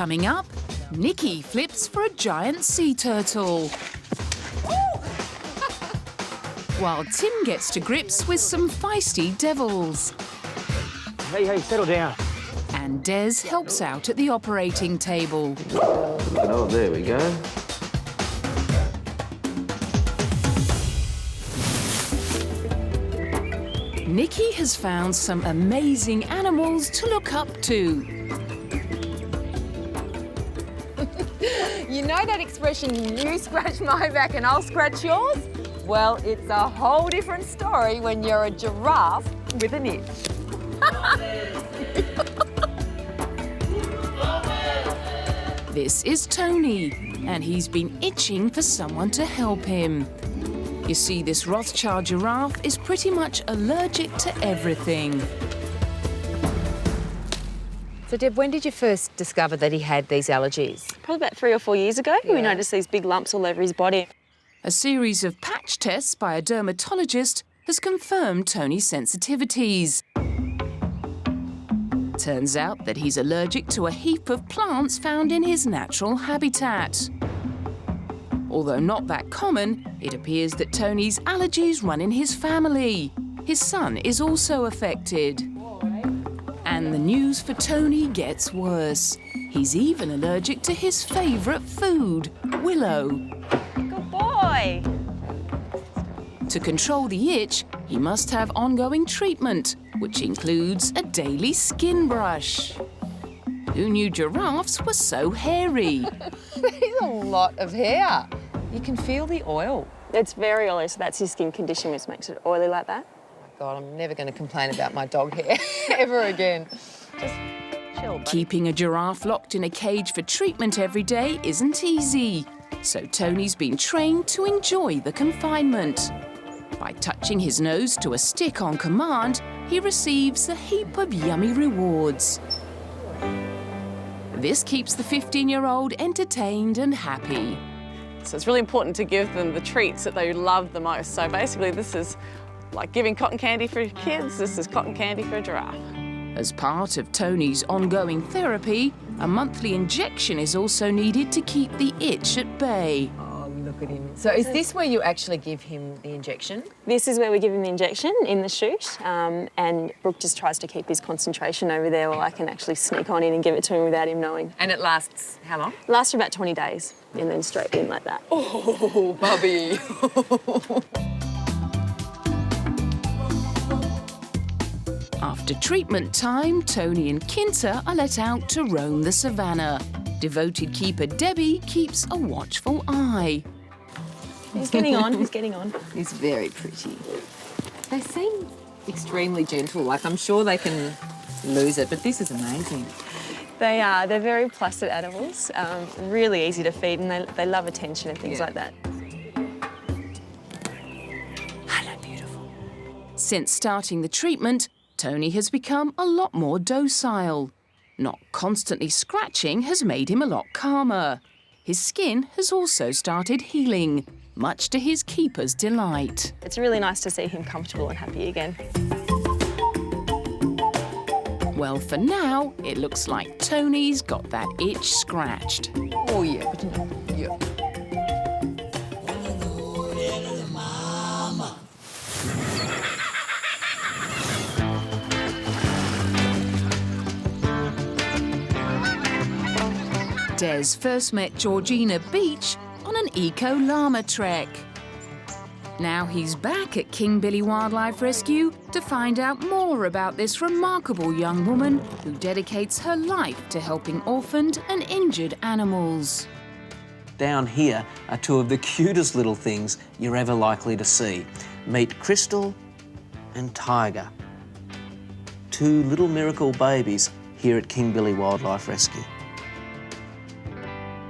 Coming up, Nikki flips for a giant sea turtle. While Tim gets to grips with some feisty devils. Hey, settle down. And Des helps out at the operating table. Oh, there we go. Nikki has found some amazing animals to look up to. You know that expression, you scratch my back and I'll scratch yours? Well, it's a whole different story when you're a giraffe with an itch. This is Tony, and he's been itching for someone to help him. You see, this Rothschild giraffe is pretty much allergic to everything. So, Deb, when did you first discover that he had these allergies? Probably about 3 or 4 years ago. We noticed these big lumps all over his body. A series of patch tests by a dermatologist has confirmed Tony's sensitivities. Turns out that he's allergic to a heap of plants found in his natural habitat. Although not that common, it appears that Tony's allergies run in his family. His son is also affected. And the news for Tony gets worse. He's even allergic to his favourite food, willow. Good boy. To control the itch, he must have ongoing treatment, which includes a daily skin brush. Who knew giraffes were so hairy? There's a lot of hair. You can feel the oil. It's very oily, so that's his skin condition, which makes it oily like that. God, I'm never going to complain about my dog hair ever again. Just chill, buddy. Keeping a giraffe locked in a cage for treatment every day isn't easy. So Tony's been trained to enjoy the confinement. By touching his nose to a stick on command, he receives a heap of yummy rewards. This keeps the 15-year-old entertained and happy. So it's really important to give them the treats that they love the most. So basically this is like giving cotton candy for kids, this is cotton candy for a giraffe. As part of Tony's ongoing therapy, a monthly injection is also needed to keep the itch at bay. Oh, look at him. So is this where you actually give him the injection? This is where we give him the injection, in the chute, and Brooke just tries to keep his concentration over there while I can actually sneak on in and give it to him without him knowing. And it lasts how long? It lasts for about 20 days, and then straight in like that. Oh, Bubby. After treatment time, Tony and Kinta are let out to roam the savannah. Devoted keeper Debbie keeps a watchful eye. He's getting on, he's getting on. He's very pretty. They seem extremely gentle, like I'm sure they can lose it, but this is amazing. They are, they're very placid animals, really easy to feed, and they love attention and things like that. Hello, beautiful. Since starting the treatment, Tony has become a lot more docile. Not constantly scratching has made him a lot calmer. His skin has also started healing, much to his keeper's delight. It's really nice to see him comfortable and happy again. Well, for now, it looks like Tony's got that itch scratched. Oh, yeah, but yeah. Des first met Georgina Beach on an eco-llama trek. Now he's back at King Billy Wildlife Rescue to find out more about this remarkable young woman who dedicates her life to helping orphaned and injured animals. Down here are two of the cutest little things you're ever likely to see. Meet Crystal and Tiger. Two little miracle babies here at King Billy Wildlife Rescue.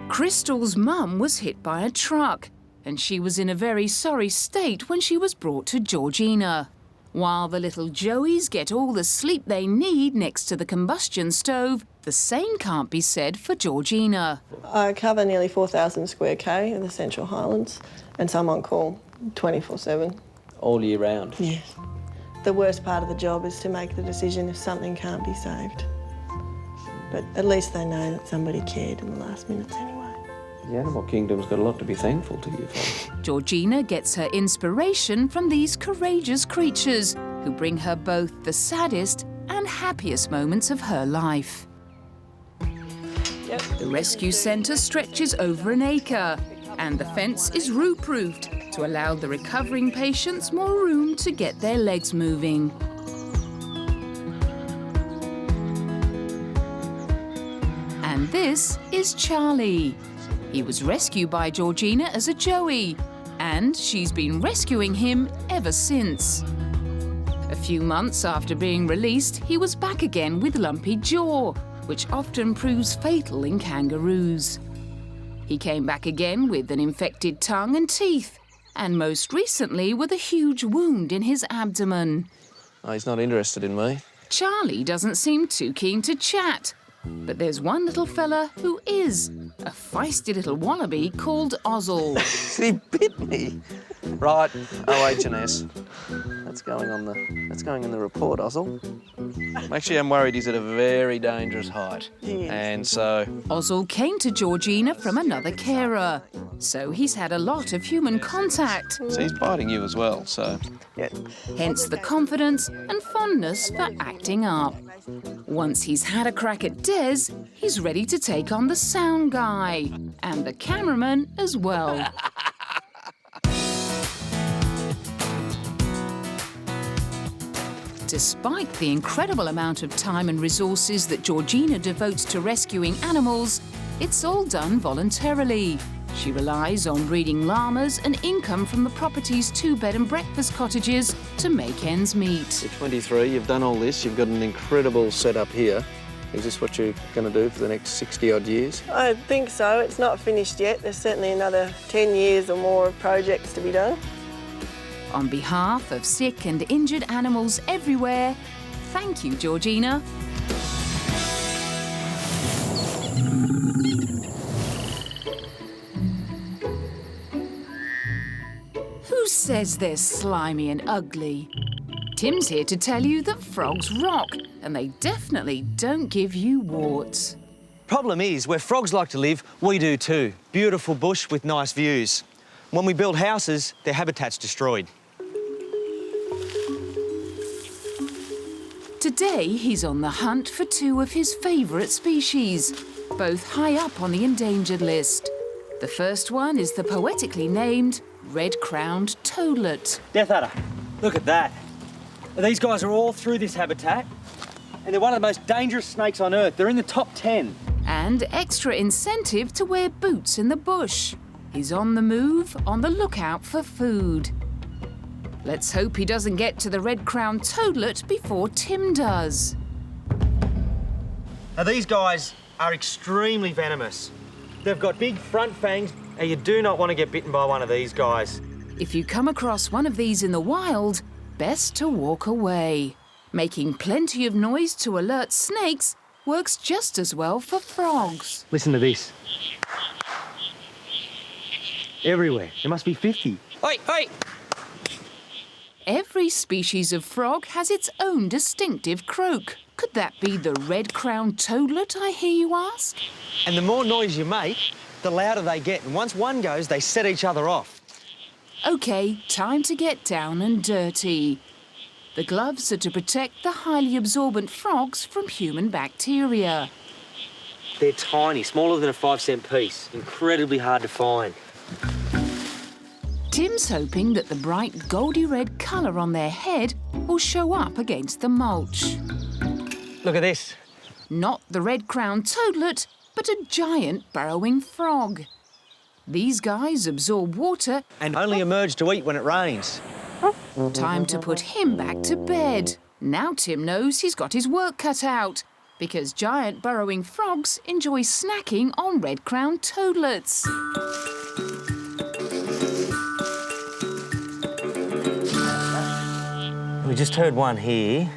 Crystal's mum was hit by a truck, and she was in a very sorry state when she was brought to Georgina. While the little Joeys get all the sleep they need next to the combustion stove, the same can't be said for Georgina. I cover nearly 4,000 square K in the Central Highlands, and so I'm on call 24/7. All year round? Yes. The worst part of the job is to make the decision if something can't be saved. but at least they know that somebody cared in the last minutes anyway. The animal kingdom's got a lot to be thankful to you for. Georgina gets her inspiration from these courageous creatures who bring her both the saddest and happiest moments of her life. The rescue centre stretches over an acre and the fence is roof-proofed to allow the recovering patients more room to get their legs moving. And this is Charlie. He was rescued by Georgina as a joey, and she's been rescuing him ever since. A few months after being released, he was back again with lumpy jaw, which often proves fatal in kangaroos. He came back again with an infected tongue and teeth, and most recently with a huge wound in his abdomen. Oh, he's not interested in me. Charlie doesn't seem too keen to chat, but there's one little fella who is, a feisty little wallaby called Ozzel. He bit me. Right, OH&S. That's going in the report, Ozzel. Actually, I'm worried he's at a very dangerous height. And so... Ozzel came to Georgina from another carer, so he's had a lot of human contact. So he's biting you as well, so... Yeah. Hence the confidence and fondness for acting up. Once he's had a crack at Des, he's ready to take on the sound guy and the cameraman as well. Despite the incredible amount of time and resources that Georgina devotes to rescuing animals, it's all done voluntarily. She relies on breeding llamas and income from the property's 2-bed and breakfast cottages to make ends meet. You're 23, you've done all this, you've got an incredible setup here. Is this what you're going to do for the next 60-odd years? I think so. It's not finished yet. There's certainly another 10 years or more of projects to be done. On behalf of sick and injured animals everywhere, thank you, Georgina. Who says they're slimy and ugly? Tim's here to tell you that frogs rock, and they definitely don't give you warts. Problem is, where frogs like to live, we do too. Beautiful bush with nice views. When we build houses, their habitat's destroyed. Today, he's on the hunt for 2 of his favourite species, both high up on the endangered list. The first one is the poetically named red-crowned toadlet. Death adder, look at that. These guys are all through this habitat, and they're one of the most dangerous snakes on Earth. They're in the top 10. And extra incentive to wear boots in the bush. He's on the move, on the lookout for food. Let's hope he doesn't get to the red-crowned toadlet before Tim does. Now, these guys are extremely venomous. They've got big front fangs, and you do not want to get bitten by one of these guys. If you come across one of these in the wild, best to walk away. Making plenty of noise to alert snakes works just as well for frogs. Listen to this. Everywhere. There must be 50. Oi, oi! Every species of frog has its own distinctive croak. Could that be the red-crowned toadlet, I hear you ask? And the more noise you make, the louder they get. And once one goes, they set each other off. OK, time to get down and dirty. The gloves are to protect the highly absorbent frogs from human bacteria. They're tiny, smaller than a 5-cent piece. Incredibly hard to find. Tim's hoping that the bright goldy red colour on their head will show up against the mulch. Look at this. Not the red-crowned toadlet, but a giant burrowing frog. These guys absorb water And only emerge to eat when it rains. Time to put him back to bed. Now Tim knows he's got his work cut out, because giant burrowing frogs enjoy snacking on red-crowned toadlets. We just heard one here.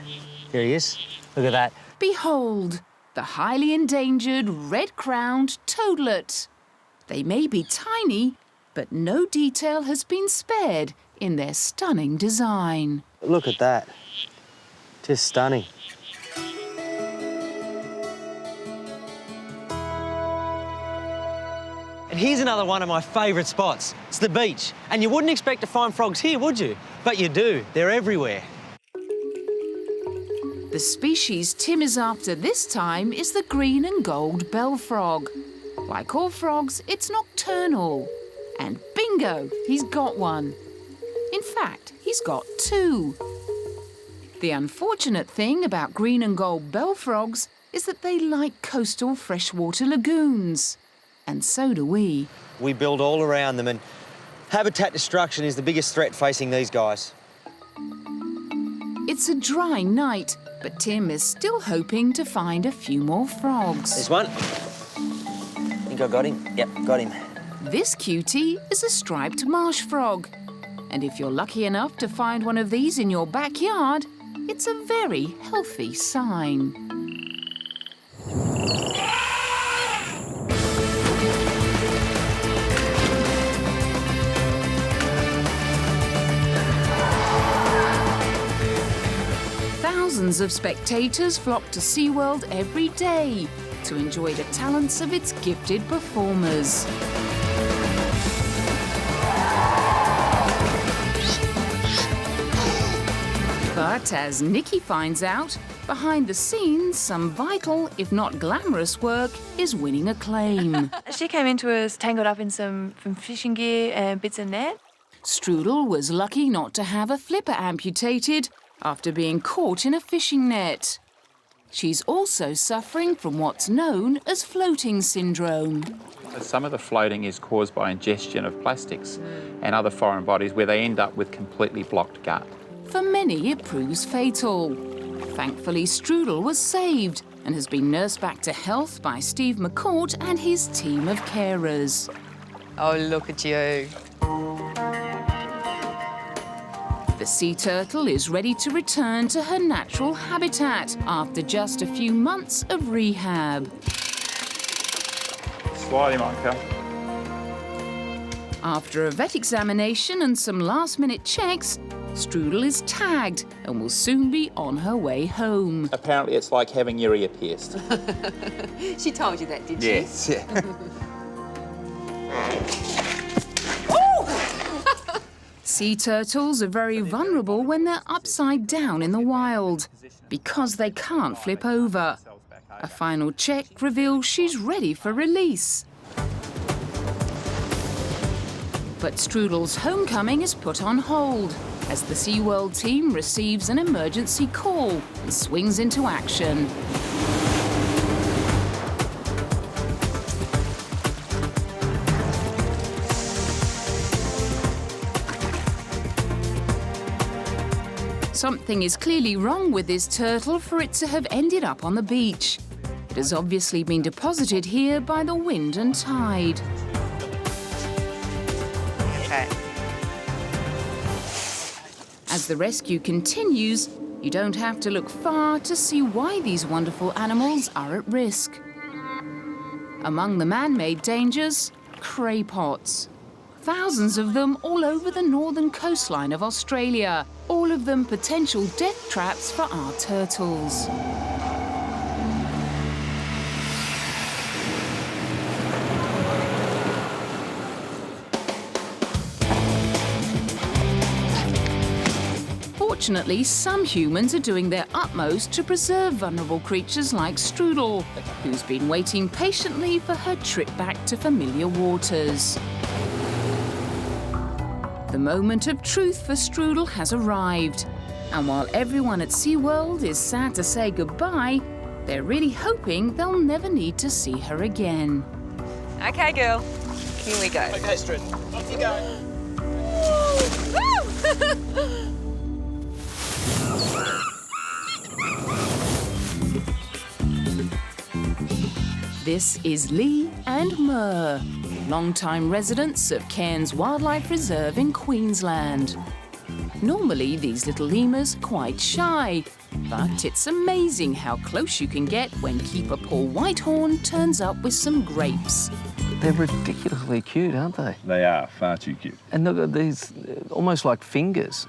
There he is. Look at that. Behold, the highly endangered red-crowned toadlet. They may be tiny, but no detail has been spared in their stunning design. Look at that. Just stunning. here's another one of my favourite spots. It's the beach. And you wouldn't expect to find frogs here, would you? But you do. They're everywhere. The species Tim is after this time is the green and gold bell frog. Like all frogs, it's nocturnal. And bingo, he's got one. In fact, he's got two. The unfortunate thing about green and gold bell frogs is that they like coastal freshwater lagoons. And so do we. We build all around them, and habitat destruction is the biggest threat facing these guys. It's a dry night, but Tim is still hoping to find a few more frogs. There's one. I think I got him. Yep, got him. This cutie is a striped marsh frog. And if you're lucky enough to find one of these in your backyard, it's a very healthy sign. Thousands of spectators flock to Seaworld every day to enjoy the talents of its gifted performers. But as Nikki finds out, behind the scenes, some vital, if not glamorous work is winning acclaim. She came into us tangled up in some fishing gear and bits of net. Strudel was lucky not to have a flipper amputated after being caught in a fishing net. She's also suffering from what's known as floating syndrome. Some of the floating is caused by ingestion of plastics and other foreign bodies where they end up with completely blocked gut. For many, it proves fatal. Thankfully, Strudel was saved and has been nursed back to health by Steve McCourt and his team of carers. Oh, look at you. The sea turtle is ready to return to her natural habitat after just a few months of rehab. Slightly Monica. After a vet examination and some last-minute checks, Strudel is tagged and will soon be on her way home. Apparently it's like having your ear pierced. She told you that, did Yes, she? yeah. Sea turtles are very vulnerable when they're upside down in the wild because they can't flip over. A final check reveals she's ready for release. But Strudel's homecoming is put on hold as the Seaworld team receives an emergency call and swings into action. Something is clearly wrong with this turtle for it to have ended up on the beach. It has obviously been deposited here by the wind and tide. Okay. As the rescue continues, you don't have to look far to see why these wonderful animals are at risk. Among the man-made dangers, craypots. Thousands of them all over the northern coastline of Australia, all of them potential death traps for our turtles. Fortunately, some humans are doing their utmost to preserve vulnerable creatures like Strudel, who's been waiting patiently for her trip back to familiar waters. The moment of truth for Strudel has arrived, and while everyone at Seaworld is sad to say goodbye, they're really hoping they'll never need to see her again. Okay, girl. Here we go. Okay, Strud. Off you go. This is Lee and Mur, long-time residents of Cairns Wildlife Reserve in Queensland. Normally, these little lemurs are quite shy, but it's amazing how close you can get when keeper Paul Whitehorn turns up with some grapes. They're ridiculously cute, aren't they? They are far too cute. And look at these, almost like fingers.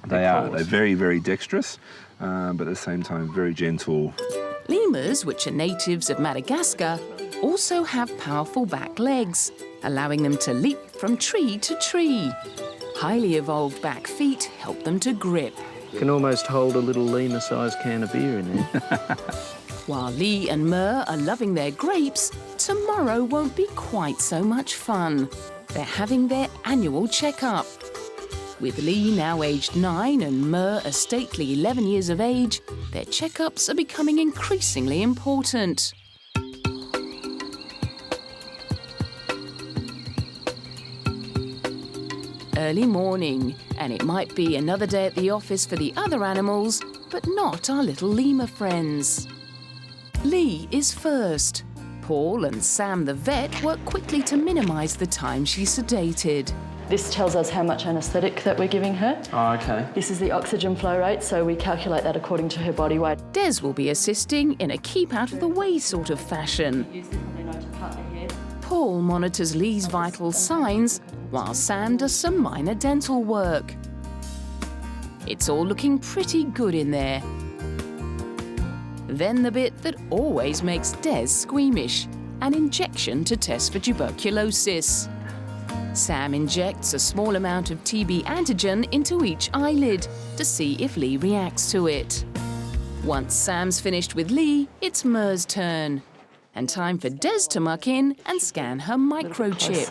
They are. They're very, very dexterous, but at the same time very gentle. Lemurs, which are natives of Madagascar, also have powerful back legs, allowing them to leap from tree to tree. Highly evolved back feet help them to grip. Can almost hold a little lemur-sized can of beer in there. While Lee and Mur are loving their grapes, tomorrow won't be quite so much fun. They're having their annual checkup. With Lee now aged 9 and Mur a stately 11 years of age, their checkups are becoming increasingly important. Early morning, and it might be another day at the office for the other animals, but not our little lemur friends. Lee is first. Paul and Sam the vet work quickly to minimise the time she's sedated. This tells us how much anaesthetic that we're giving her. Oh, OK. This is the oxygen flow rate, so we calculate that according to her body weight. Des will be assisting in a keep-out-of-the-way sort of fashion. Paul monitors Lee's vital signs, while Sam does some minor dental work. It's all looking pretty good in there. Then the bit that always makes Des squeamish, an injection to test for tuberculosis. Sam injects a small amount of TB antigen into each eyelid to see if Lee reacts to it. Once Sam's finished with Lee, it's Mur's turn. And time for Des to muck in and scan her microchip.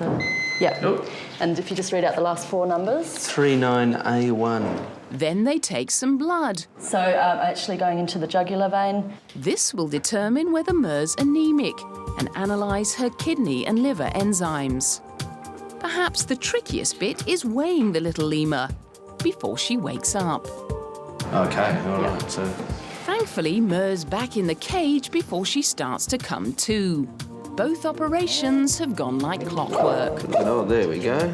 Yeah. Oh. And if you just read out the last 4 numbers. 39A1. Then they take some blood. So actually going into the jugular vein. This will determine whether Mur's anemic and analyse her kidney and liver enzymes. Perhaps the trickiest bit is weighing the little lemur before she wakes up. OK, all right, so... Thankfully, Mur's back in the cage before she starts to come to. Both operations have gone like clockwork. Oh, there we go.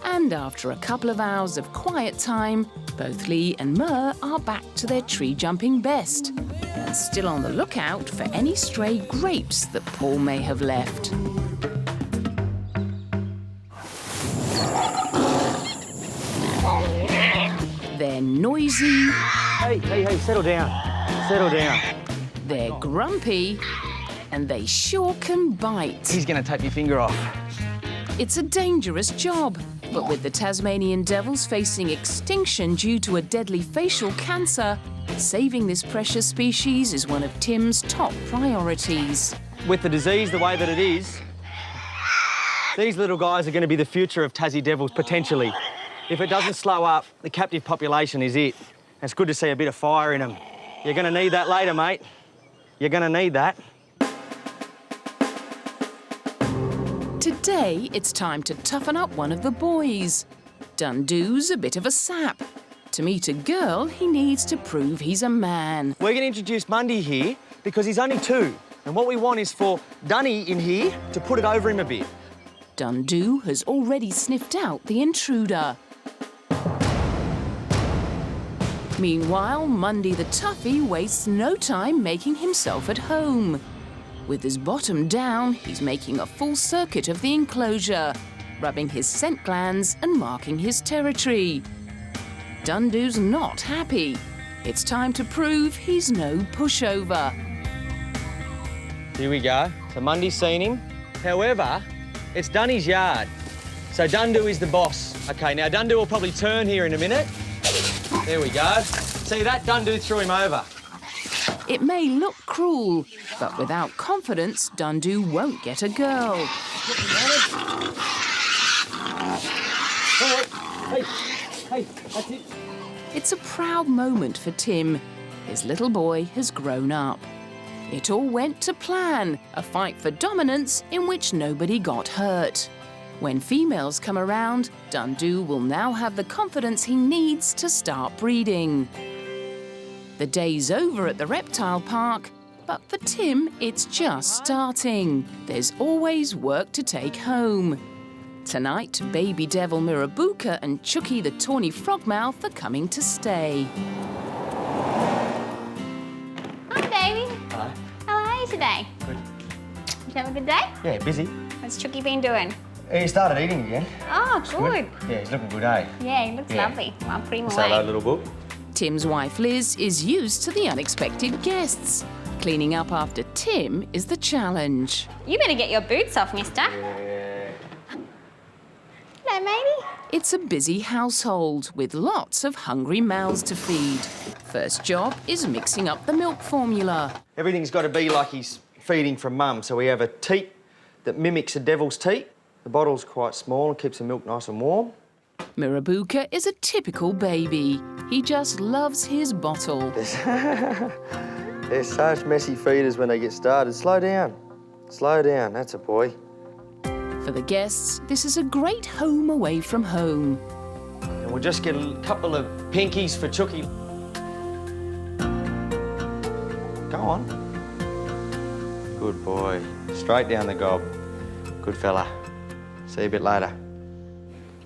And after a couple of hours of quiet time, both Lee and Mur are back to their tree-jumping best and still on the lookout for any stray grapes that Paul may have left. They're noisy. Hey, settle down. Settle down. They're grumpy, and they sure can bite. He's going to take your finger off. It's a dangerous job, but with the Tasmanian Devils facing extinction due to a deadly facial cancer, saving this precious species is one of Tim's top priorities. With the disease the way that it is, these little guys are going to be the future of Tassie Devils, potentially. If it doesn't slow up, the captive population is it. It's good to see a bit of fire in them. You're going to need that later, mate. You're going to need that. Today, it's time to toughen up one of the boys. Dundoo's a bit of a sap. To meet a girl, he needs to prove he's a man. We're going to introduce Bondi here because he's only 2. And what we want is for Dunny in here to put it over him a bit. Dundoo has already sniffed out the intruder. Meanwhile, Mundy the toughie wastes no time making himself at home. With his bottom down, he's making a full circuit of the enclosure, rubbing his scent glands and marking his territory. Dundoo's not happy. It's time to prove he's no pushover. Here we go. So Mundy's seen him. However, it's Dunny's yard. So Dundoo is the boss. OK, now Dundoo will probably turn here in a minute. There we go. See that? Dundoo threw him over. It may look cruel, but without confidence, Dundoo won't get a girl. Hey, that's it. It's a proud moment for Tim. His little boy has grown up. It all went to plan, a fight for dominance in which nobody got hurt. When females come around, Dundoo will now have the confidence he needs to start breeding. The day's over at the reptile park, but for Tim, it's just starting. There's always work to take home. Tonight, baby devil Mirabuka and Chucky the tawny frogmouth are coming to stay. Hi, baby. Hi. How are you today? Good. Did you have a good day? Yeah, busy. What's Chucky been doing? He started eating again. Oh, good. Yeah, he's looking good, eh? Yeah, he looks Yeah. lovely. Well, pretty Say hello, little book. Tim's wife Liz is used to the unexpected guests. Cleaning up after Tim is the challenge. You better get your boots off, mister. Hello, matey. It's a busy household with lots of hungry mouths to feed. First job is mixing up the milk formula. Everything's got to be like he's feeding from mum, so we have a teat that mimics a devil's teat. The bottle's quite small and keeps the milk nice and warm. Mirabuka is a typical baby. He just loves his bottle. They're such messy feeders when they get started. Slow down. Slow down, that's a boy. For the guests, this is a great home away from home. And we'll just get a couple of pinkies for Chucky. Go on. Good boy. Straight down the gob. Good fella. See you a bit later.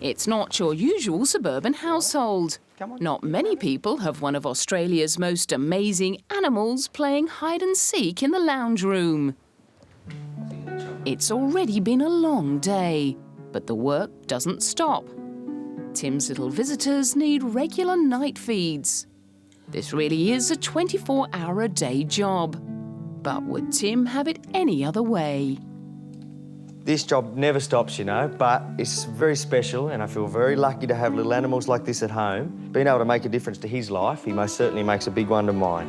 It's not your usual suburban household. Not many people have one of Australia's most amazing animals playing hide and seek in the lounge room. It's already been a long day, but the work doesn't stop. Tim's little visitors need regular night feeds. This really is a 24-hour-a-day job. But would Tim have it any other way? This job never stops, you know, but it's very special and I feel very lucky to have little animals like this at home. Being able to make a difference to his life, he most certainly makes a big one to mine.